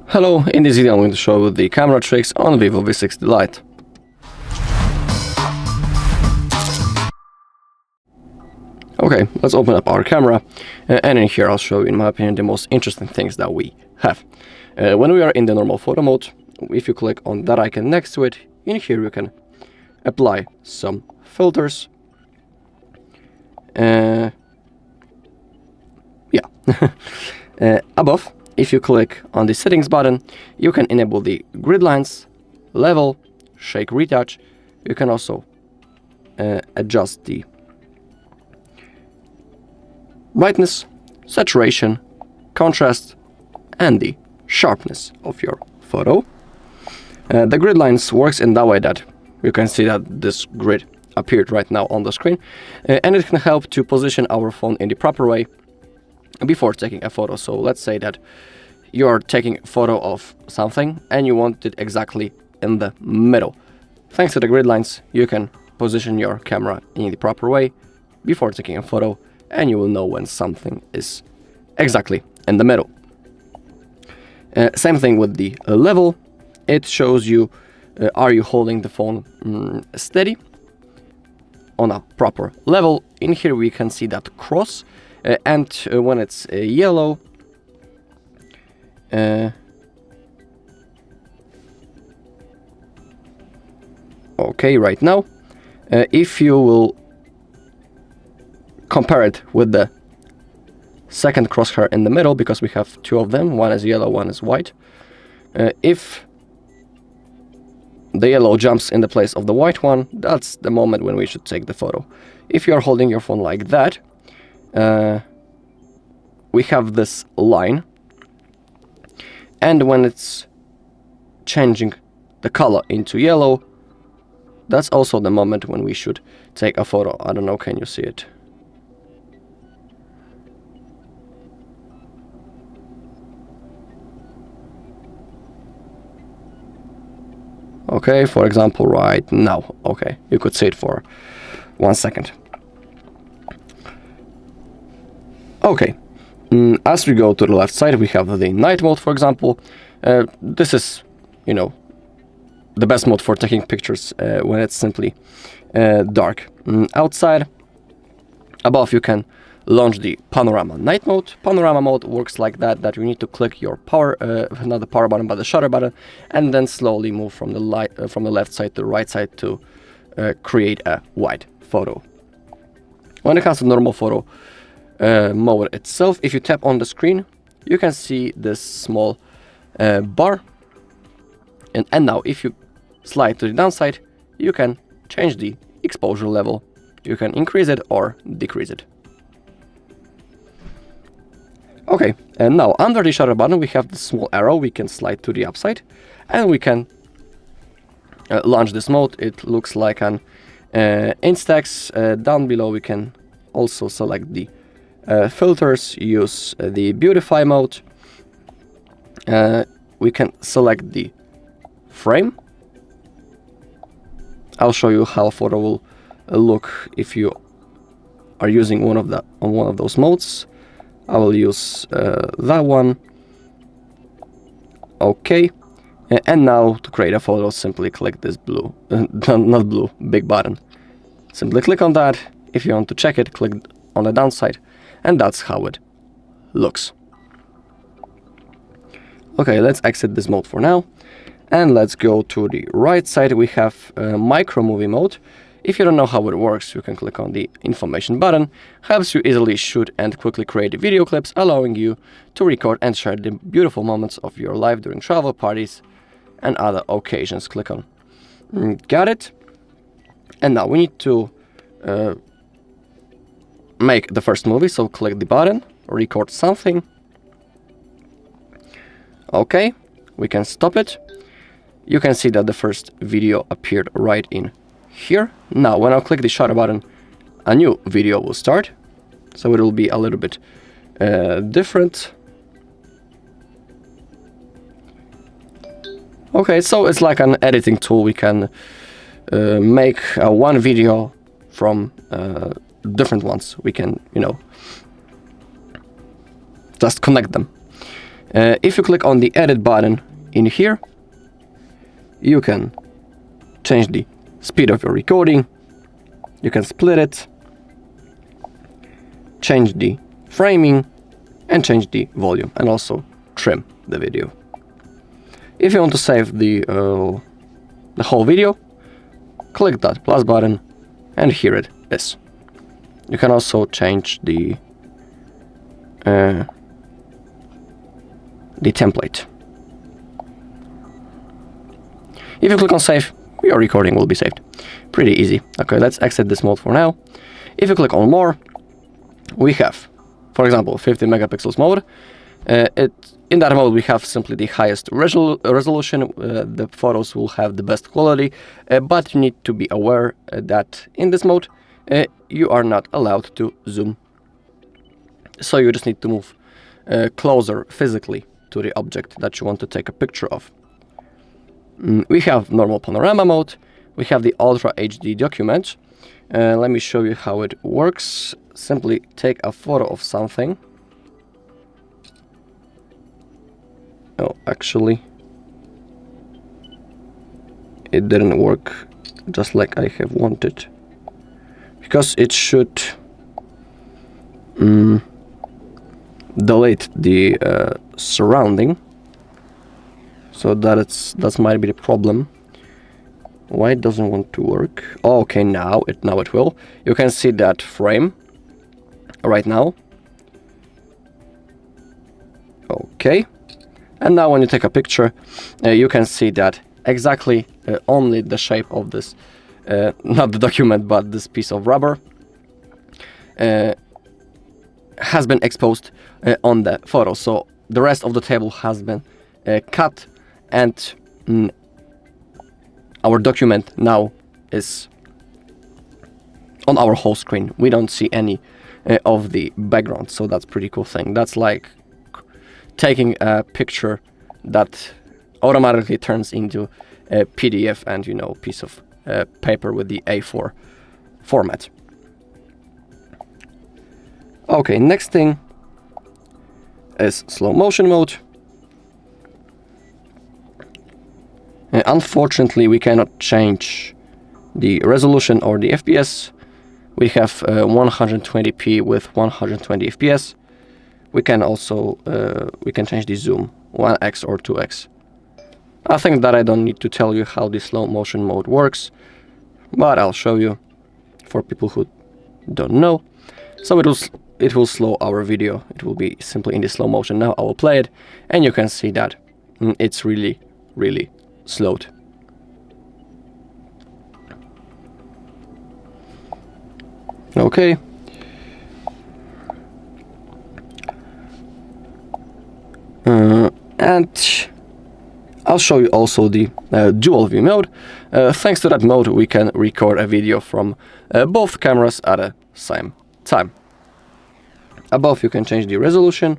Hello, in this video I'm going to show you the camera tricks on VIVO V60 Lite. Okay, let's open up our camera, and in here I'll show you, in my opinion, the most interesting things that we have. When we are in the normal photo mode, if you click on that icon next to it, in here you can apply some filters. Above, if you click on the settings button, you can enable the grid lines, level, shake, retouch. You can also adjust the brightness, saturation, contrast, and the sharpness of your photo. The grid lines works in that way that you can see that this grid appeared right now on the screen, and it can help to position our phone in the proper way before taking a photo. So let's say that you are taking a photo of something and you want it exactly in the middle. Thanks to the grid lines, you can position your camera in the proper way before taking a photo, and you will know when something is exactly in the middle. Same thing with the level. It shows you are you holding the phone steady on a proper level. In here we can see that cross, and when it's yellow, okay, right now, if you will compare it with the second crosshair in the middle, because we have two of them, one is yellow, one is white. If the yellow jumps in the place of the white one, that's the moment when we should take the photo. If you're holding your phone like that, we have this line, and when it's changing the color into yellow, that's also the moment when we should take a photo. I don't know, can you see it? Okay, for example, right now. Okay, you could see it for 1 second. Okay, as we go to the left side, we have the night mode, for example. This is, the best mode for taking pictures when it's simply dark outside. Above, you can launch the Panorama Night mode. Panorama mode works like that you need to click your power, not the power button, but the shutter button, and then slowly move from the left side to the right side to create a wide photo. When it comes to normal photo mode itself, if you tap on the screen, you can see this small bar, and now if you slide to the downside, you can change the exposure level. You can increase it or decrease it. Okay, and now under the shutter button we have the small arrow. We can slide to the upside and we can launch this mode. It looks like an Instax. Down below we can also select the filters, use the beautify mode. We can select the frame. I'll show you how a photo will look if you are using one of those modes. I will use that one. Okay, and now to create a photo, simply click this blue, not blue, big button. Simply click on that. If you want to check it, click on the downside, and that's how it looks. Okay, let's exit this mode for now, and let's go to the right side. We have micro movie mode. If you don't know how it works, you can click on the information button. Helps you easily shoot and quickly create video clips, allowing you to record and share the beautiful moments of your life during travel, parties, and other occasions. Click on got it. And now we need to make the first movie, so click the button, record something. Okay, we can stop it. You can see that the first video appeared right in here. Now when I click the shutter button, a new video will start, so it will be a little bit different. Okay, so it's like an editing tool. We can make one video from different ones. We can, just connect them. If you click on the edit button in here, you can change the speed of your recording, you can split it, change the framing, and change the volume, and also trim the video. If you want to save the whole video, click that plus button, and here it is. You can also change the template. If you click on save, your recording will be saved. Pretty easy. Okay, let's exit this mode for now. If you click on more, we have, for example, 50 megapixels mode. In that mode, we have simply the highest resolution. The photos will have the best quality, but you need to be aware that in this mode, you are not allowed to zoom. So you just need to move closer physically to the object that you want to take a picture of. We have normal panorama mode. We have the Ultra HD document. Let me show you how it works. Simply take a photo of something. Oh, actually, it didn't work just like I have wanted, because it should delete the surrounding. So that might be the problem. Why it doesn't want to work? Oh, okay, now it will. You can see that frame right now. Okay. And now when you take a picture, you can see that exactly only the shape of this, not the document, but this piece of rubber has been exposed on the photo. So the rest of the table has been cut, and our document now is on our whole screen. We don't see any of the background, so that's pretty cool thing. That's like taking a picture that automatically turns into a PDF and, you know, piece of paper with the A4 format. Okay, next thing is slow motion mode. Unfortunately, we cannot change the resolution or the FPS. We have 120p with 120 FPS. We can also change the zoom 1x or 2x. I think that I don't need to tell you how the slow motion mode works, but I'll show you for people who don't know. So it will slow our video. It will be simply in the slow motion. Now I will play it, and you can see that it's really slowed. Okay. And I'll show you also the dual view mode. Thanks to that mode, we can record a video from both cameras at the same time. Above, you can change the resolution.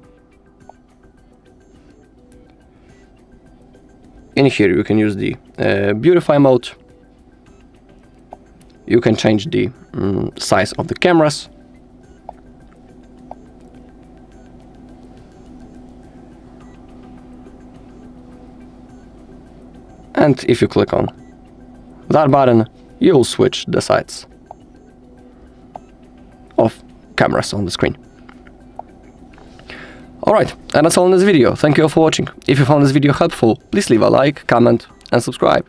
In here, you can use the beautify mode. You can change the size of the cameras. And if you click on that button, you'll switch the sides of cameras on the screen. Alright, and that's all in this video. Thank you all for watching. If you found this video helpful, please leave a like, comment, and subscribe.